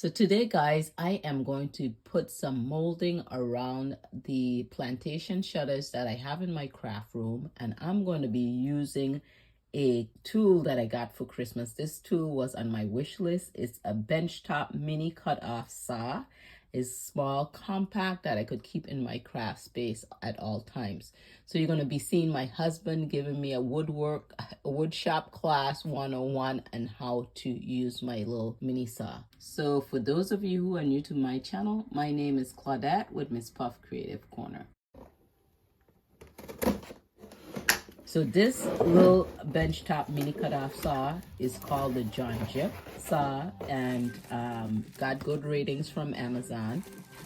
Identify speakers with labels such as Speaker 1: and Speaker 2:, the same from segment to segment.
Speaker 1: So today, guys, I am going to put some molding around the plantation shutters that I have in my craft room, and I'm going to be using a tool that I got for Christmas. This tool was on my wish list. It's a benchtop mini cut-off saw. It's small, compact, that I could keep in my craft space at all times. So you're going to be seeing my husband giving me a wood shop class 101 on how to use my little mini saw. So for those of you who are new to my channel, my name is Claudette with Miss Puff Creative Corner. So this little benchtop mini cutoff saw is called the John Jip saw, and got good ratings from Amazon.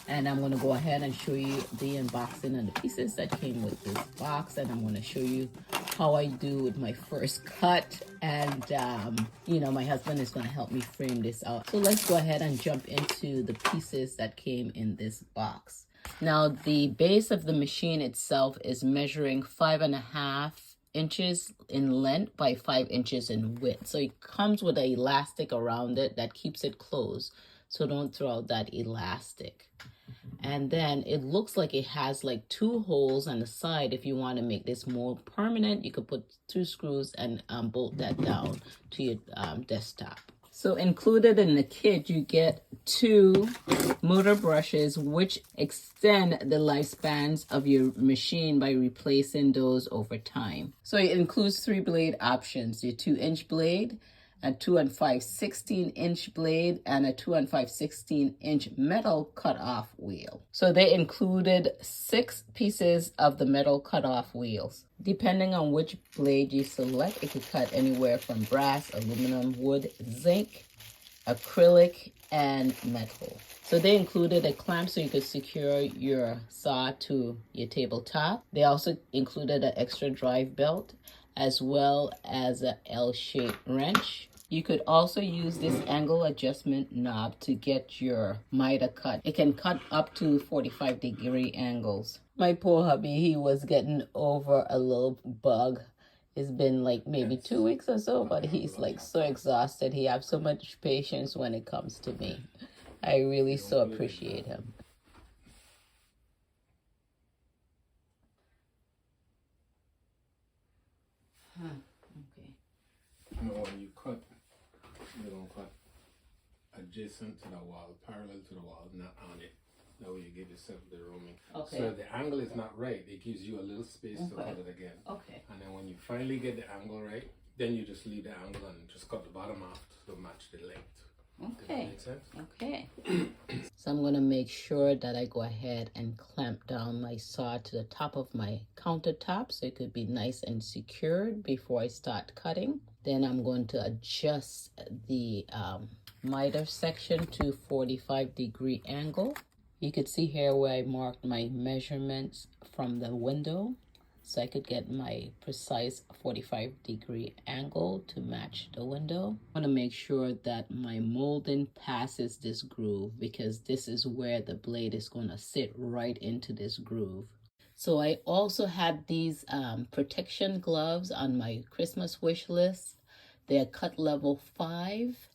Speaker 1: And I'm going to go ahead and show you the unboxing and the pieces that came with this box, and I'm going to show you how I do with my first cut. And you know, my husband is going to help me frame this out. So let's go ahead and jump into the pieces that came in this box. Now, the base of the machine itself is measuring 5.5 inches in length by 5 inches in width. So it comes with an elastic around it that keeps it closed. So don't throw out that elastic. And then it looks like it has like 2 holes on the side. If you want to make this more permanent, you could put 2 screws and bolt that down to your desktop. So included in the kit, you get 2 motor brushes, which extend the lifespans of your machine by replacing those over time. So it includes 3 blade options: your 2-inch blade, a 2 5/16 inch blade, and a 2 5/16 inch metal cutoff wheel. So they included 6 pieces of the metal cutoff wheels. Depending on which blade you select, it could cut anywhere from brass, aluminum, wood, zinc, acrylic, and metal. So they included a clamp so you could secure your saw to your tabletop. They also included an extra drive belt as well as an L-shaped wrench. You could also use this angle adjustment knob to get your miter cut. It can cut up to 45-degree angles. My poor hubby, he was getting over a little bug. It's been like maybe 2 weeks or so, but he's like so exhausted. He has so much patience when it comes to me. I really so appreciate him. Okay.
Speaker 2: You know, when you cut, you don't cut adjacent to the wall, parallel to the wall, not on it. That way you give yourself the rooming.
Speaker 1: Okay.
Speaker 2: So if the angle is not right, it gives you a little space to cut it again.
Speaker 1: Okay.
Speaker 2: And then when you finally get the angle right, then you just leave the angle and just cut the bottom off to match the length.
Speaker 1: Okay.
Speaker 2: Does that make sense?
Speaker 1: Okay. So I'm going to make sure that I go ahead and clamp down my saw to the top of my countertop so it could be nice and secured before I start cutting. Then I'm going to adjust the miter section to 45-degree angle. You could see here where I marked my measurements from the window, so I could get my precise 45-degree angle to match the window. I want to make sure that my molding passes this groove, because this is where the blade is going to sit right into this groove. So I also had these protection gloves on my Christmas wish list. They're cut level 5.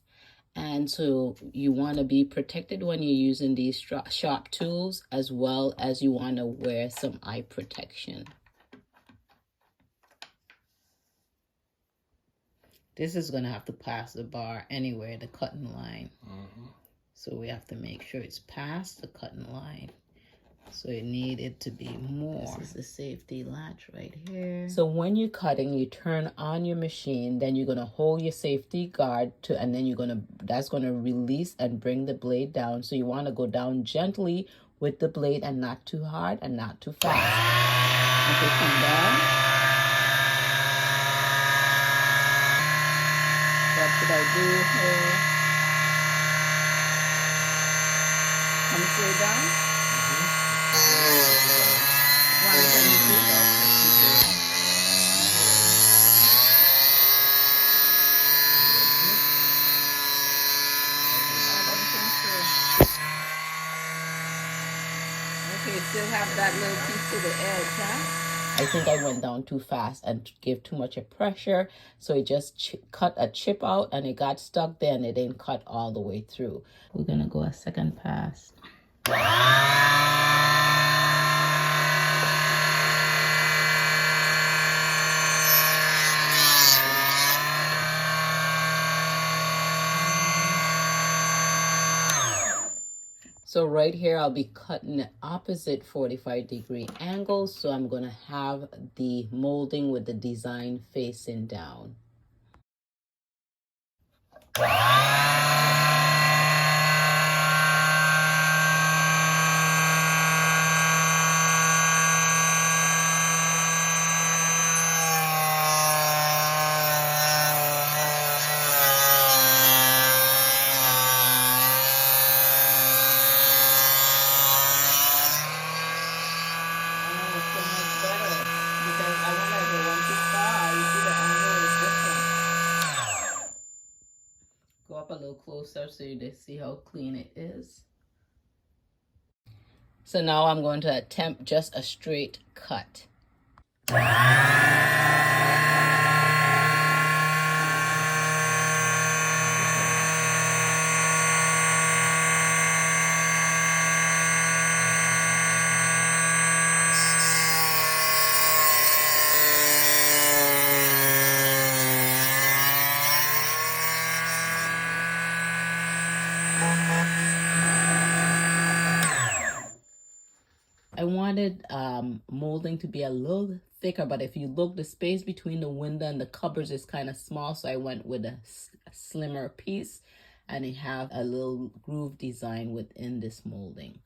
Speaker 1: And so you want to be protected when you're using these sharp tools, as well as you want to wear some eye protection. This is going to have to pass the bar anywhere, the cutting line. So we have to make sure it's past the cutting line. So you need it to be more. This is the safety latch right here. So when you're cutting, you turn on your machine, then you're going to hold your safety guard to, and then that's going to release and bring the blade down. So you want to go down gently with the blade and not too hard and not too fast. Okay, come down. What should I do here? Come straight down. Okay, still have that little piece to the edge, huh? I think I went down too fast and gave too much of pressure, so it just cut a chip out and it got stuck there and it didn't cut all the way through. We're gonna go a second pass. So right here, I'll be cutting the opposite 45-degree angle. So I'm gonna have the molding with the design facing down. Go up a little closer so you can see how clean it is. So now I'm going to attempt just a straight cut. I wanted molding to be a little thicker, but if you look, the space between the window and the cupboards is kind of small, so I went with a slimmer piece, and it have a little groove design within this molding.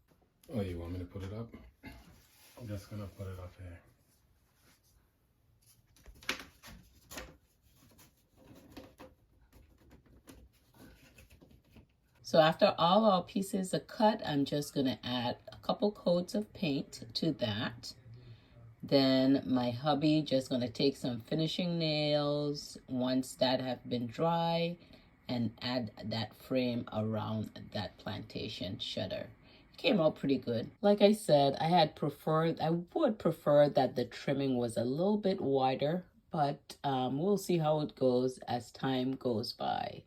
Speaker 2: Oh, you want me to put it up? I'm just gonna put it up here.
Speaker 1: So after all our pieces are cut, I'm just gonna add a couple coats of paint to that. Then my hubby just gonna take some finishing nails once that have been dry and add that frame around that plantation shutter. It came out pretty good. Like I said, I would prefer that the trimming was a little bit wider, but we'll see how it goes as time goes by.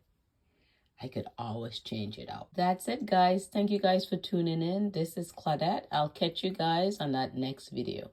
Speaker 1: I could always change it out. That's it, guys. Thank you guys for tuning in. This is Claudette. I'll catch you guys on that next video.